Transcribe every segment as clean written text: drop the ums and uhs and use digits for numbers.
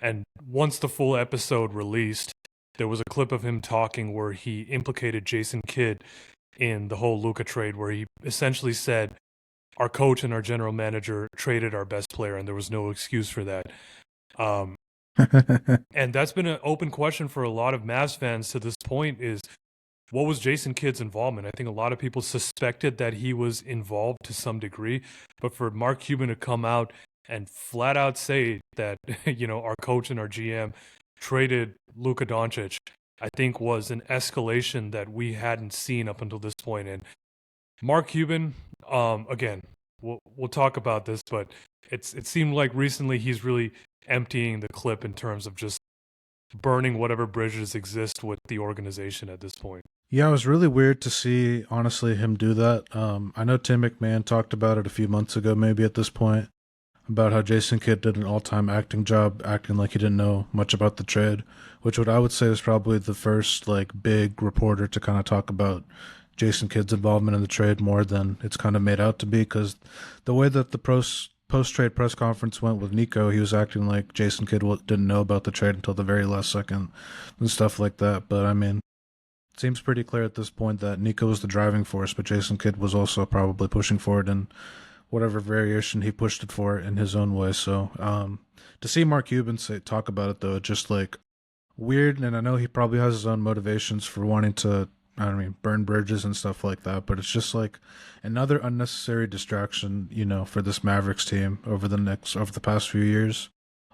And once the full episode released, there was a clip of him talking where he implicated Jason Kidd in the whole Luka trade, where he essentially said, our coach and our general manager traded our best player, and there was no excuse for that. Um, and that's been an open question for a lot of Mavs fans to this point is, what was Jason Kidd's involvement? I think a lot of people suspected that he was involved to some degree, but for Mark Cuban to come out and flat out say that, our coach and our GM traded Luka Dončić, I think was an escalation that we hadn't seen up until this point. And Mark Cuban, again, we'll talk about this, but it seemed like recently he's really emptying the clip in terms of just burning whatever bridges exist with the organization at this point. Yeah, it was really weird to see, honestly, him do that. I know Tim McMahon talked about it a few months ago, maybe at this point, about how Jason Kidd did an all-time acting job, acting like he didn't know much about the trade, which I would say is probably the first big reporter to kind of talk about Jason Kidd's involvement in the trade more than it's kind of made out to be, because the way that the post-trade press conference went with Nico, he was acting like Jason Kidd didn't know about the trade until the very last second and stuff like that. But I mean, it seems pretty clear at this point that Nico was the driving force, but Jason Kidd was also probably pushing for it in whatever variation he pushed it for in his own way. So to see Mark Cuban talk about it, though, it's just weird, and I know he probably has his own motivations for wanting to, burn bridges and stuff like that, but it's just another unnecessary distraction, for this Mavericks team over the past few years.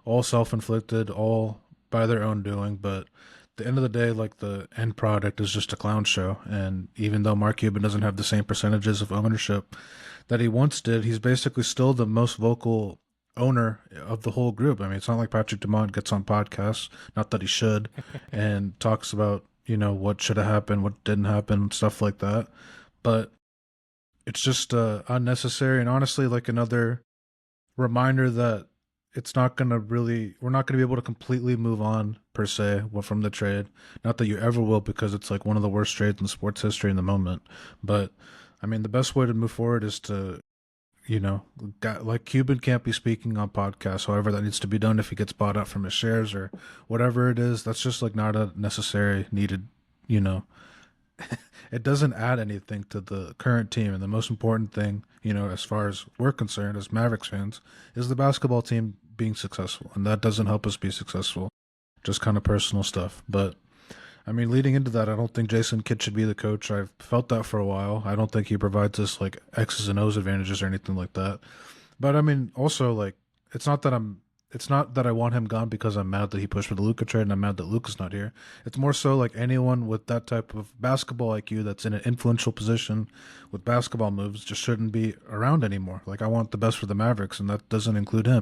All self-inflicted, all by their own doing, but at the end of the day, the end product is just a clown show. And even though Mark Cuban doesn't have the same percentages of ownership that he once did, he's basically still the most vocal owner of the whole group. I mean, it's not like Patrick Dumont gets on podcasts, not that he should, and talks about, what should have happened, what didn't happen, stuff like that. But it's just unnecessary, and honestly, another reminder that we're not going to be able to completely move on, per se, from the trade. Not that you ever will, because it's one of the worst trades in sports history in the moment. But, I mean, the best way to move forward is to, Cuban can't be speaking on podcasts, however that needs to be done if he gets bought out from his shares or whatever it is. That's just not a necessary, needed, it doesn't add anything to the current team. And the most important thing, as far as we're concerned as Mavericks fans, is the basketball team being successful. And that doesn't help us be successful. Just kind of personal stuff. But I mean, leading into that, I don't think Jason Kidd should be the coach. I've felt that for a while. I don't think he provides us X's and O's advantages or anything like that. But I mean, also it's not that I want him gone because I'm mad that he pushed for the Luka trade and I'm mad that Luka's not here. It's more so anyone with that type of basketball IQ that's in an influential position with basketball moves just shouldn't be around anymore. I want the best for the Mavericks, and that doesn't include him.